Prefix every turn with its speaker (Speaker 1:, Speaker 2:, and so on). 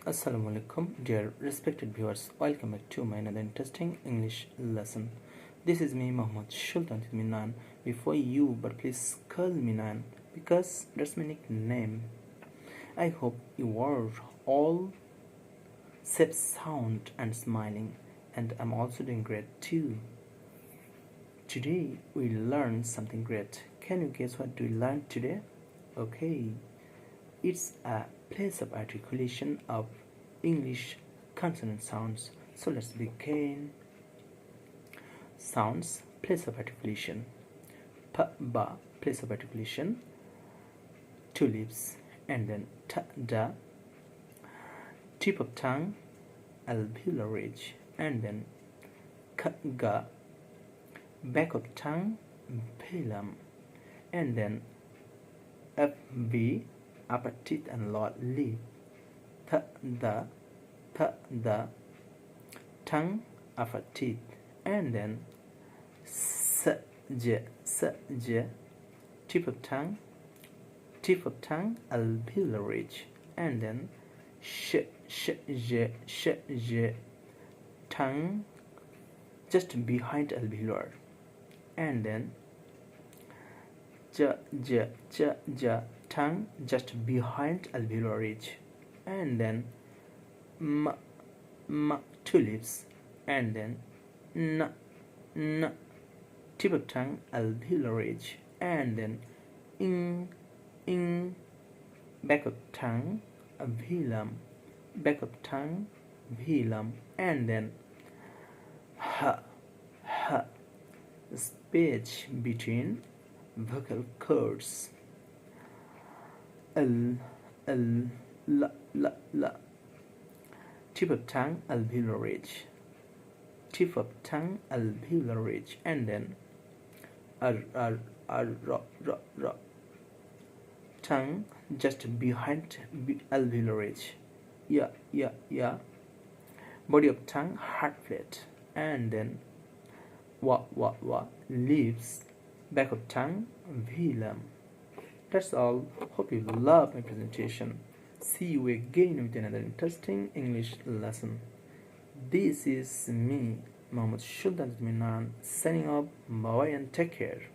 Speaker 1: Assalamu alaikum, dear respected viewers. Welcome back to my another interesting English lesson. This is me, Md.Sultan with me Nan. Before you, but please call me Nan because that's my nickname. I hope you are all safe, sound, and smiling, and I'm also doing great too. Today we learn something great. Can you guess what we learned today? Okay, it's a place of articulation of English consonant sounds. So let's begin. Sounds, place of articulation. P, ba, place of articulation. Two lips, and then t, da. Tip of tongue, alveolar ridge, and then k, ga. Back of tongue, velum, and then f, v, upper teeth and lower lip, th, the, tongue, upper teeth, and then s, j, tip of tongue, alveolar ridge, and then sh, j, tongue just behind alveolar, and then j, tongue just behind alveolar ridge, and then m, two lips, and then n, tip of tongue, alveolar ridge, and then in, back of tongue, velum, back of tongue, velum, and then h, space between vocal cords. L, l, tip of tongue, alveolar ridge, tip of tongue, alveolar ridge, and then r, tongue just behind alveolar ridge, yeah, body of tongue, heart flat, and then wa, lips, back of tongue, velum. That's all. Hope you love my presentation. See you again with another interesting English lesson. This is me, Md.Sultan, signing off. Bye and take care.